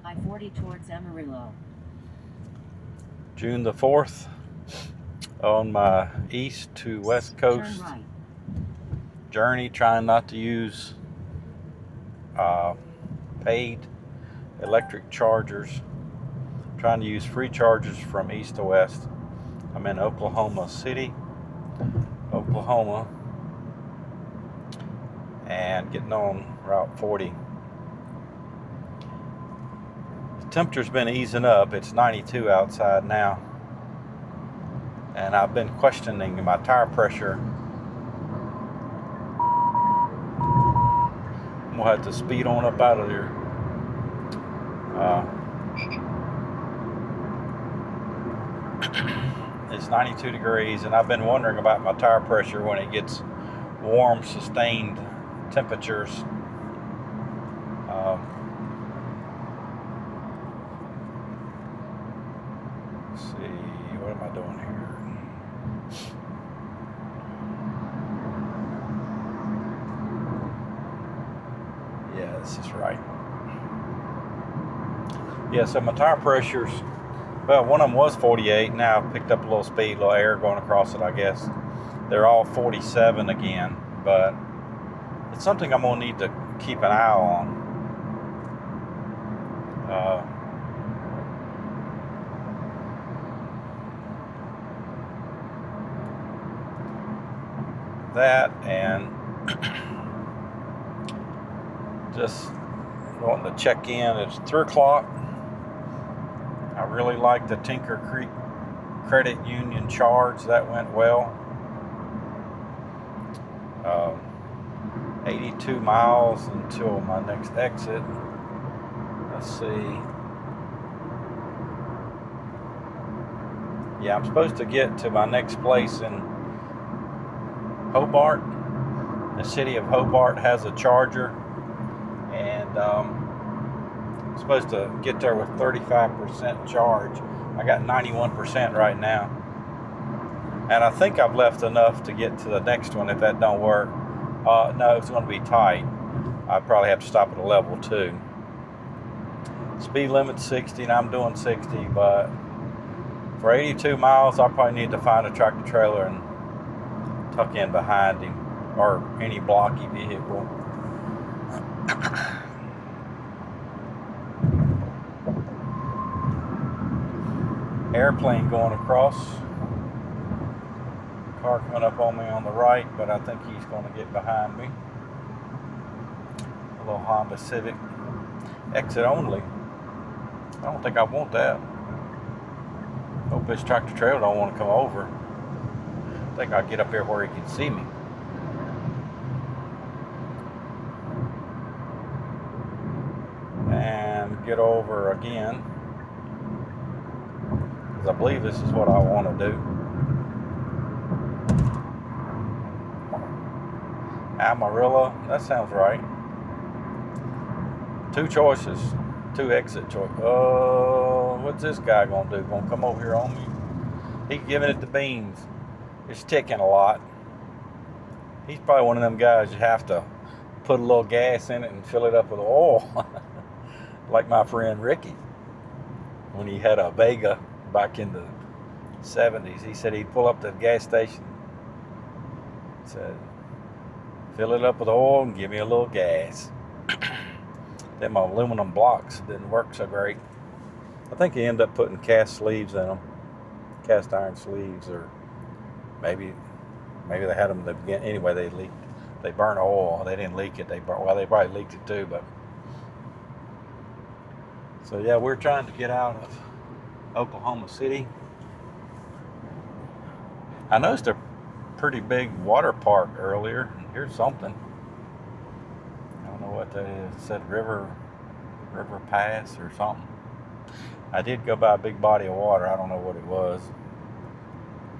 I-40 towards Amarillo. June the 4th on my east to west coast Turn right. journey, trying not to use paid electric chargers, trying to use free chargers from east to west. I'm in Oklahoma City, Oklahoma, and getting on Route 40. The temperature's been easing up. It's 92 outside now, and I've been questioning my tire pressure. I'm gonna have to speed on up out of there. It's 92 degrees, and I've been wondering about my tire pressure when it gets warm, sustained temperatures. Let's see, what am I doing here? Yeah, this is right. Yeah, so my tire pressure's, well, one of them was 48. Now I've picked up a little speed, a little air going across it, I guess. They're all 47 again, but it's something I'm going to need to keep an eye on. That and just wanting to check in. It's 3 o'clock. I really like the Tinker Creek Credit Union charge. That went well. 82 miles until my next exit. Let's see. Yeah, I'm supposed to get to my next place in Hobart. The city of Hobart has a charger, and I'm supposed to get there with 35% charge. I got 91% right now, and I think I've left enough to get to the next one if that don't work. No, it's going to be tight. I probably have to stop at a level 2. Speed limit 60, and I'm doing 60, but for 82 miles, I probably need to find a tractor trailer and tuck in behind him, or any blocky vehicle. Airplane going across. Car coming up on me on the right, but I think he's going to get behind me. A little Honda Civic. Exit only. I don't think I want that. Hope this tractor trailer don't want to come over. I think I'll get up here where he can see me. And get over again, because I believe this is what I want to do. Amarillo, that sounds right. 2 choices, 2 exit choices. What's this guy gonna do? Gonna come over here on me? He's giving it the beans. It's ticking a lot. He's probably one of them guys you have to put a little gas in it and fill it up with oil. Like my friend Ricky, when he had a Vega back in the 70s, he said he'd pull up to the gas station, said, fill it up with oil and give me a little gas. Them aluminum blocks didn't work so great. I think he ended up putting cast sleeves in them, cast iron sleeves, or maybe they had them at the beginning. Anyway, they leaked. They burned oil. They didn't leak it. They probably leaked it too. But so yeah, we're trying to get out of Oklahoma City. I noticed a pretty big water park earlier. Here's something. I don't know what that is. It said River Pass or something. I did go by a big body of water. I don't know what it was.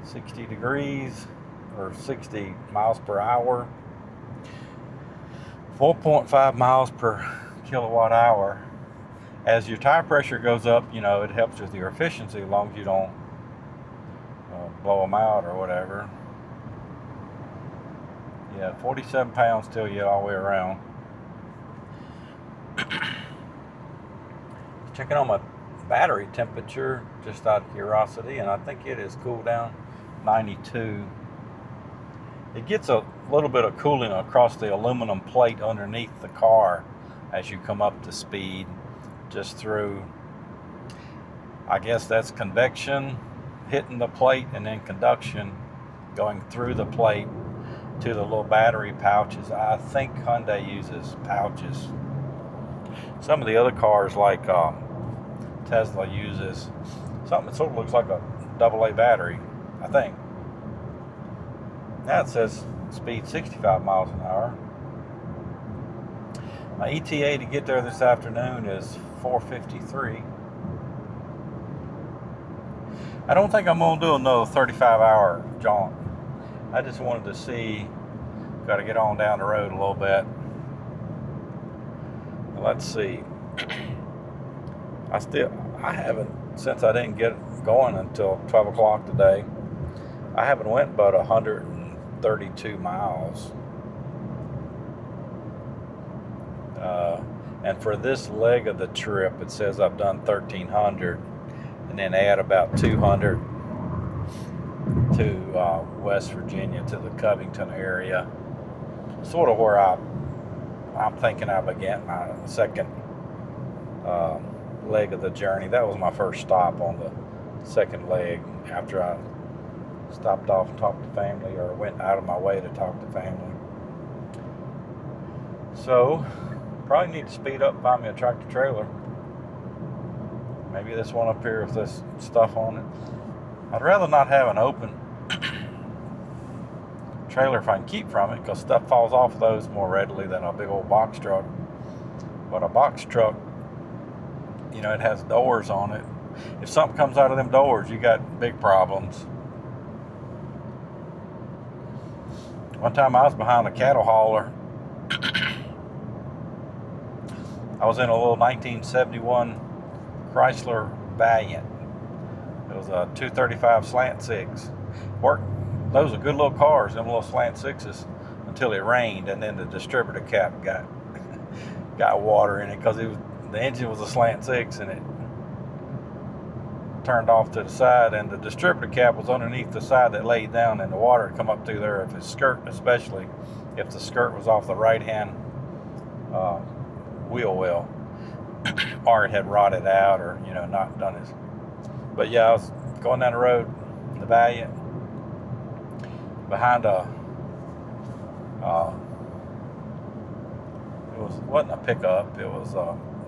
60 degrees or 60 miles per hour. 4.5 miles per kilowatt hour. As your tire pressure goes up, it helps with your efficiency as long as you don't blow them out or whatever. Yeah, 47 pounds till you get all the way around. Checking on my battery temperature just out of curiosity, and I think it is cooled down 92. It gets a little bit of cooling across the aluminum plate underneath the car as you come up to speed, just through, I guess that's convection hitting the plate and then conduction going through the plate to the little battery pouches. I think Hyundai uses pouches. Some of the other cars like Tesla uses something that sort of looks like a AA battery, I think. Now it says speed 65 miles an hour. My ETA to get there this afternoon is 4:53. I don't think I'm going to do another 35-hour jaunt. I just wanted to see, got to get on down the road a little bit. Let's see. I haven't, since I didn't get going until 12 o'clock today, I haven't went but 132 miles. And for this leg of the trip, it says I've done 1,300, and then add about 200 to West Virginia, to the Covington area. Sort of where I'm thinking I began my second leg of the journey. That was my first stop on the second leg after I stopped off and talked to family, or went out of my way to talk to family. So probably need to speed up and find me a tractor trailer. Maybe this one up here with this stuff on it. I'd rather not have an open trailer if I can keep from it, because stuff falls off those more readily than a big old box truck. But a box truck, you know, it has doors on it. If something comes out of them doors, you got big problems. One time I was behind a cattle hauler. I was in a little 1971 Chrysler Valiant. It was a 235 slant six. Those are good little cars, them little slant sixes, until it rained, and then the distributor cap got water in it, because the engine was a slant six, and it turned off to the side, and the distributor cap was underneath the side that laid down, and the water would come up through there if its skirt, especially if the skirt was off the right hand wheel well, or it had rotted out, or not done it. But yeah, I was going down the road in the Valiant behind it wasn't a pickup, it was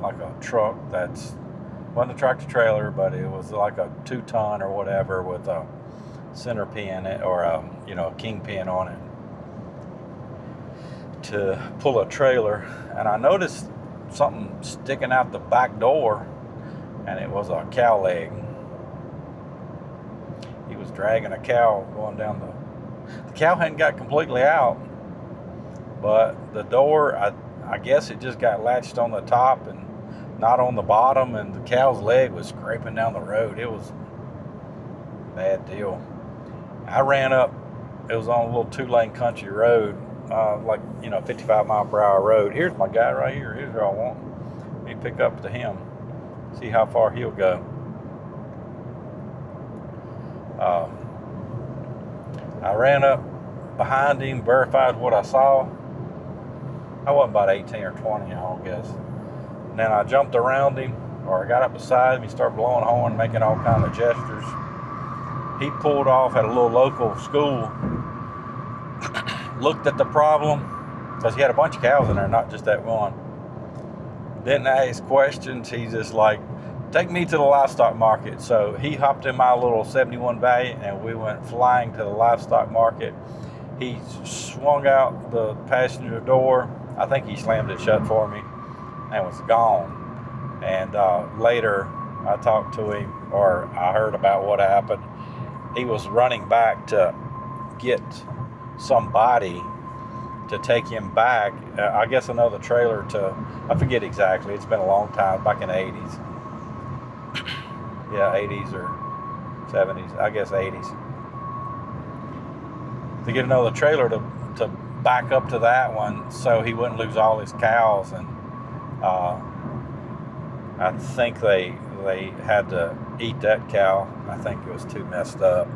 like a truck wasn't a tractor trailer, but it was like a 2-ton or whatever, with a center pin or a kingpin on it to pull a trailer. And I noticed something sticking out the back door, and it was a cow leg. He was dragging a cow going down the cow hadn't got completely out, but the door, I guess it just got latched on the top and not on the bottom, and the cow's leg was scraping down the road. It was a bad deal. I ran up, it was on a little 2-lane country road, 55 mile per hour road. Here's my guy right here. Here's who I want. Let me pick up to him, see how far he'll go. I ran up behind him, verified what I saw. I wasn't about 18 or 20, I guess. And then I jumped around him, or I got up beside him. He started blowing horn, making all kind of gestures. He pulled off at a little local school, looked at the problem, because he had a bunch of cows in there, not just that one. Didn't ask questions. He just take me to the livestock market. So he hopped in my little 71 Valiant, and we went flying to the livestock market. He swung out the passenger door. I think he slammed it shut for me and was gone. And later I talked to him, or I heard about what happened. He was running back to get somebody to take him back. I guess another trailer I forget exactly. It's been a long time, back in the 80s. Yeah, 80s or 70s, I guess 80s. To get another trailer to back up to that one so he wouldn't lose all his cows. And I think they had to eat that cow. I think it was too messed up.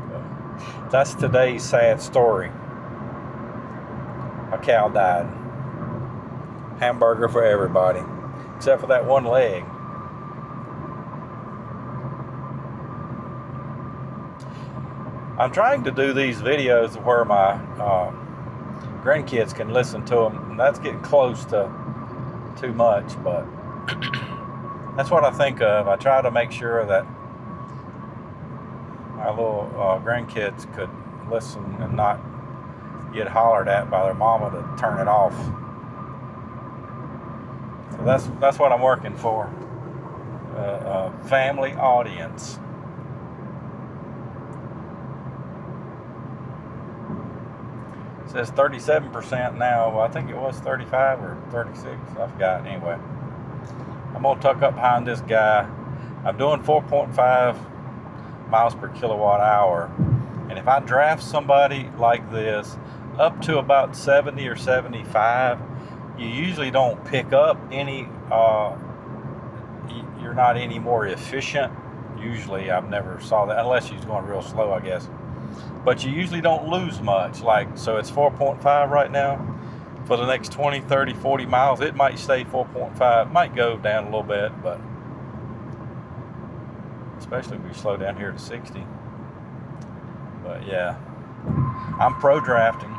But that's today's sad story. A cow died. Hamburger for everybody, except for that one leg. I'm trying to do these videos where my grandkids can listen to them, and that's getting close to too much, but that's what I think of. I try to make sure that my little grandkids could listen and not get hollered at by their mama to turn it off. So that's what I'm working for. A family audience. It says 37% now. Well, I think it was 35 or 36. I forgot. Anyway, I'm going to tuck up behind this guy. I'm doing 4.5 miles per kilowatt hour. And if I draft somebody like this up to about 70 or 75, you usually don't pick up any, you're not any more efficient. Usually, I've never saw that, unless she's going real slow, I guess. But you usually don't lose much. Like, so it's 4.5 right now. For the next 20, 30, 40 miles, it might stay 4.5. It might go down a little bit, but especially if we slow down here to 60. But yeah, I'm pro drafting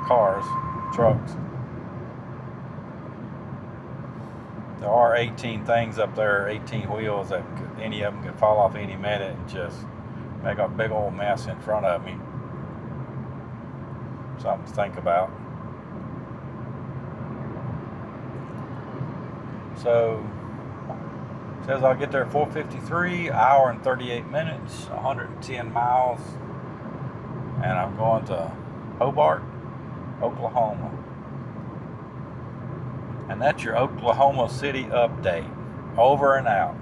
cars, trucks. There are 18 things up there, 18 wheels that any of them could fall off any minute and just make a big old mess in front of me. Something to think about. So, it says I'll get there at 4:53, hour and 38 minutes, 110 miles, and I'm going to Hobart, Oklahoma. And that's your Oklahoma City update. Over and out.